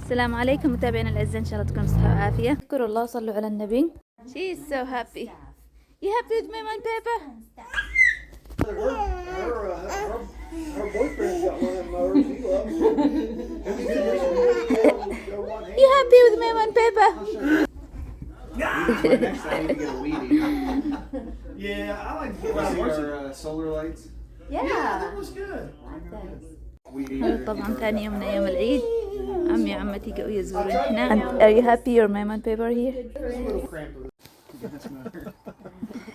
السلام عليكم متابعينا الاعزاء، ان شاء الله تكونوا بصحه وعافيه. اذكروا الله وصلوا على النبي. She is so happy. You happy with me and Peppa? Her boyfriend got one of them mowers. He loves it. You happy with me and Peppa? Next I need to get a weed eater. Yeah, I like to You get see our our solar lights? Yeah, that was good. Weed هذا eater. طبعا ثاني يوم من ايام العيد. عمي وعمتي قوي يزورون هنا. And are you happy your mom and Peppa are here? It's a little cramped with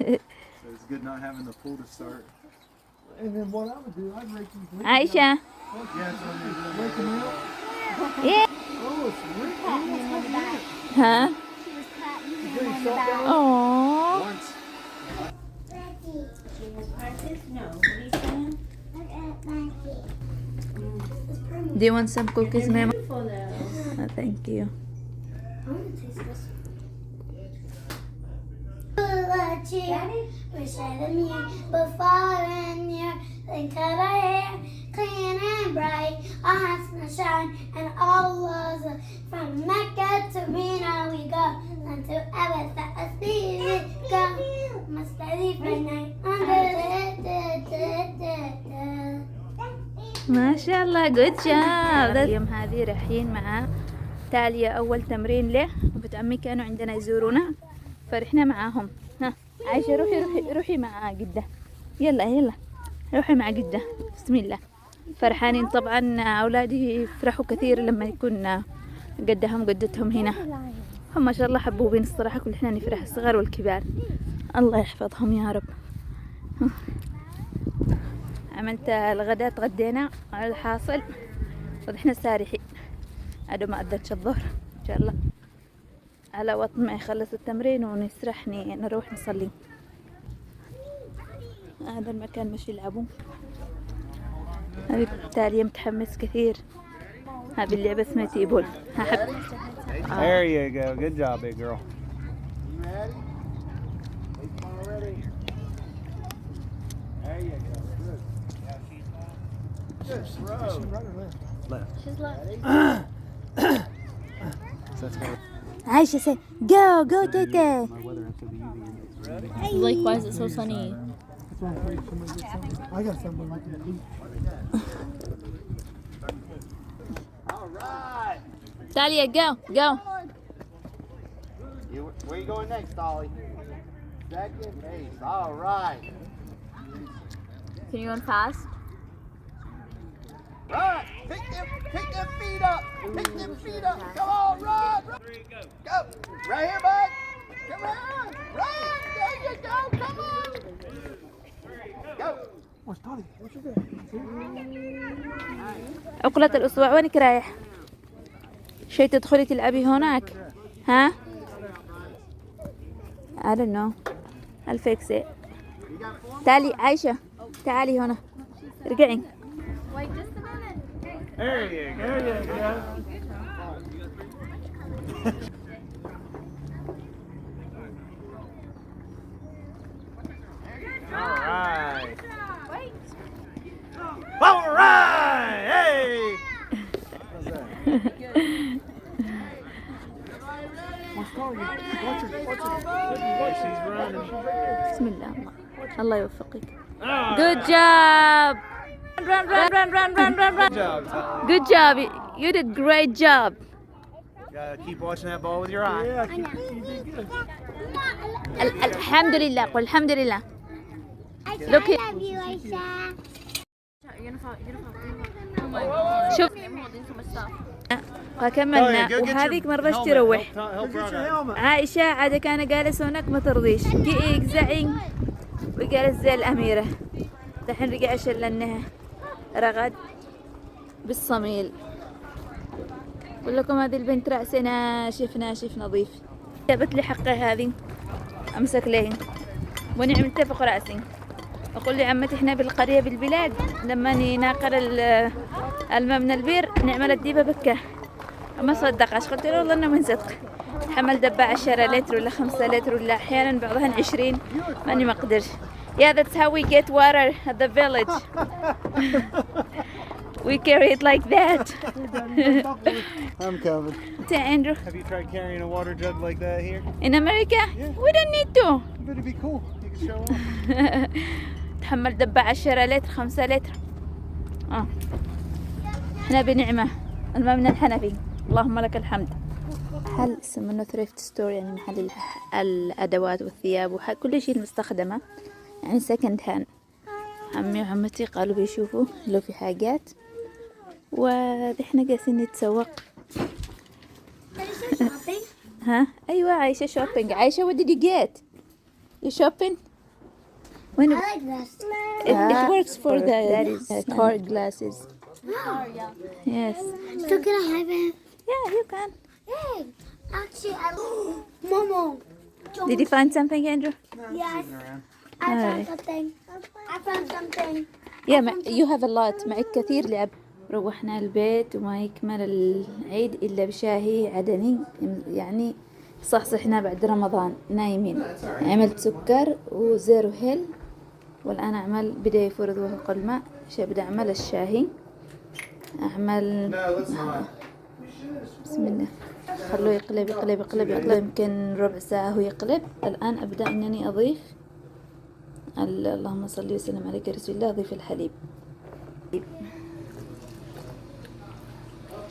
it. So it's good not having the pool to start. And then what I would do, I'd rake these. عايشة. Yeah, it's on the Rake them out. Yeah. Oh, it's Rick. ها؟ Pretty salt down. Aww. once. Do you want some cookies, Mama? Thank you. Wish I had me before in your then cut our hair clean and bright. Our hearts not shine and all was from Mecca to Reno we go until ever that I see it go. Must I leave my night under ما شاء الله good job. اليوم هذه رايحين مع تاليا أول تمرين له، وبنت عمي كانوا عندنا يزورونا فرحنا معاهم. ها عايشة روحي مع جدة. يلا روحي مع جدة. بسم الله. فرحانين طبعا، أولادي يفرحوا كثير لما يكون جدتهم هنا. هم ما شاء الله حبوبين الصراحة، كل احنا نفرح الصغار والكبار. الله يحفظهم يا رب. عملت الغداء، تغدينا على الحاصل وإحنا سارحين عدو ما أذنش الظهر إن شاء الله، على وقت ما يخلص التمرين ونسرح نروح نصلي. هذا المكان مش يلعبون. هذه تالية متحمس كثير. هذه اللعبة اسمها تيبول. هحب. There you go. Good job, big girl. There you go. Good. Good throw. She's left. So that's gonna عايشة say go تيتي. my weather after the UV. Like, why is it so sunny? That's why I'm afraid somebody gets something. I got something like that. All right. تالية go. Where you going next, Dolly? Second base. All right. Can you run fast? Run! Pick them feet up! Pick them feet up! Come on, run! Go! Right here, bud! Come on! Run! There you go! Come on! Go! What's Dolly? What's your عقلة الأسبوع وينك رايح؟ شي تدخلي تلعبي هناك؟ ها؟ I don't know. I'll fix it. تعالي عايشة، تعالي هنا. ارجعي. There you go. There you go. All right. All right! Hey! What's Dolly? Watch Hey, she's running. بسم الله. الله يوفقك. Good job. Run. Good job, Ty. Good job. You did great job. Gotta keep watching that ball with your eye. Yeah, you did good. الحمد لله. قل الحمد لله. I Look it. love you, Aisha. شوف. I'm holding so much stuff. وكملنا وهذيك مرة تروح. Help Get your helmet. عائشة عادة كان جالس هناك ما ترضيش. كيك زعين وجالس زي الأميرة. دحين رجع شلناها رغد بالصميل. أقول لكم هذه البنت رأسها ناشف نظيف. جابت لي حقي هذه أمسك ليه ونعمل فوق رأسي. أقول لي عمتي إحنا بالقرية بالبلاد لما نناقر الماء من البير نعمل الديبة بكة. ما صدقش، قلت له والله إنه من صدق. حمل دبا 10 لتر ولا 5 لتر ولا أحيانا بعضها 20 ماني ما أقدرش. Yeah, that's how we get water at the village. We carry it like that. I'm coming. Andrew, Have you tried carrying a water jug like that here? in America, we don't need to. But it'd be cool. You can show off. تحمل دبة 10 لتر 5 لتر. احنا بنعمة الماء من الحنفي، اللهم لك الحمد. محل اسمه انه ثريفت ستور، يعني محل الادوات والثياب كل شيء المستخدمة، يعني سكند هاند. عمي وعمتي قالوا بيشوفوا لو في حاجات، واحنا جالسين نتسوق. ها ايوه عايشة شوبينج. عايشة what did you get? You shopping? When I like this. it works for the car glasses. Yes. So can I have it? Yeah, you can. Hey, actually, Momo. Did you find something, Andrew? Yes, I Alright. found something. I found something. Yeah, you have a lot. معك كثير لعب. روحنا البيت وما يكمل العيد إلا بشاهي عدني، يعني صحصحنا بعد رمضان نايمين. عملت سكر وزيرو هيل، والآن أعمل بدأ يفرض وهو الماء. عشان بدأ أعمل الشاهي. أعمل بسم الله. خلوه يقلب يقلب يقلب يقلب، يمكن ربع ساعة هو يقلب. الآن أبدأ أنني أضيف اللهم صل وسلم عليك يا رسول الله. أضيف الحليب.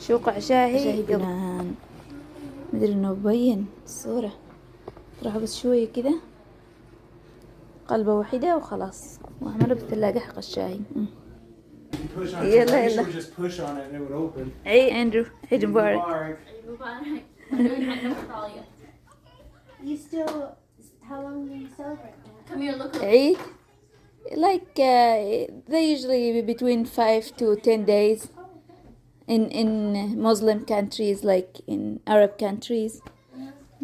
شوقع شاهي جنان. مدري انه مبين الصورة. راح بس شوية كده، قلبة واحدة وخلاص، واعمله بالثلاجة حق الشاي. يلا يلا. اي اندرو، عيد مبارك. You still? How long do you celebrate that? Come here, look. عيد like they usually between 5 to 10 days in Muslim countries, like in Arab countries.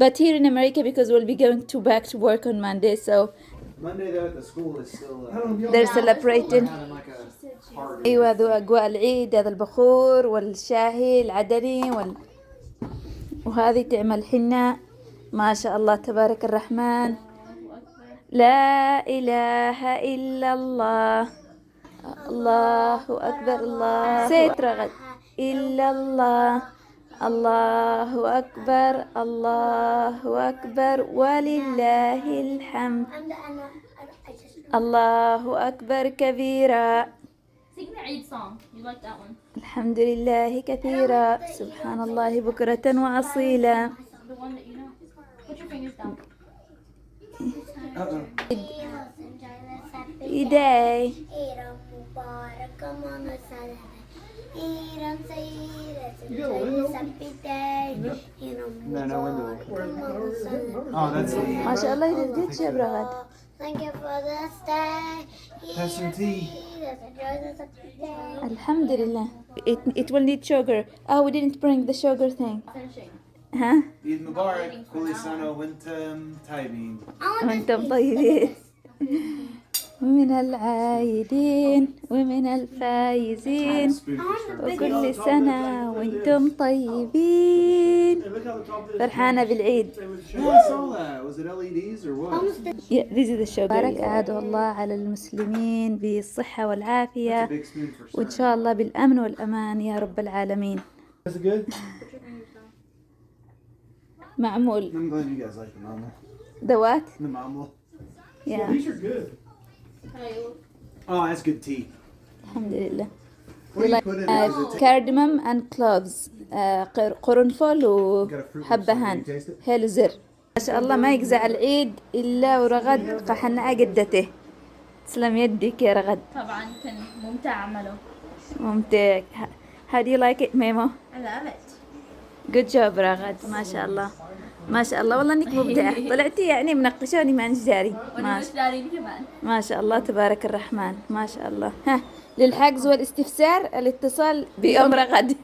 But here in America, because we'll be going back to work on Monday, so Monday though at the school is still they're celebrating. having like a party. أيوة ذو أجواء العيد، هذا البخور والشاهي العدني وهذه تعمل حنة. ما شاء الله تبارك الرحمن. لا إله إلا الله، الله أكبر. الله سيت رغد إلا الله، الله أكبر الله أكبر ولله الحمد. الله أكبر كبيرا. Sing the Eid song. You like that one? الحمد لله كثيرا، سبحان الله بكرة وأصيلا. The one that you know. Put your fingers down. إيداي. Oh, that's ما شاء الله you did good job رغد. Thank you for this day. Have some tea. الحمد لله. It will need sugar. Oh, we didn't bring the sugar thing. Finishing. ها؟ Eid Mubarak. Kuli Sano Wintam Taibin. وانتم طيبين. ومن العايدين ومن الفايزين، وكل سنة وانتم طيبين. فرحانة بالعيد. Yeah, I saw that. Was it LEDs or what? Yeah, this is the sugar. بارك عاد الله على المسلمين بالصحة والعافية، Big spoon for وإن شاء الله بالأمن والأمان يا رب العالمين. Is it good? معمول I'm glad you guys like the mama. ذوات. The mama. Yeah. These are good. Oh, that's good tea. الحمد لله. What do you put in it? Is it cardamom and cloves. قرنفل وحبهان هيل زر. ما شاء الله ما يجزع العيد إلا ورغد قحنا قدته. تسلم يدك يا رغد. طبعا كان ممتع عمله. ممتع. How do you like it Memo? I love it. Good job رغد. ما شاء الله ما شاء الله، والله انك مبدعة. طلعتي يعني منقشوني ما نجاري. وانا مش دارين كمان. ما شاء الله تبارك الرحمن. ما شاء الله. ها للحجز والاستفسار الاتصال بأم رغد.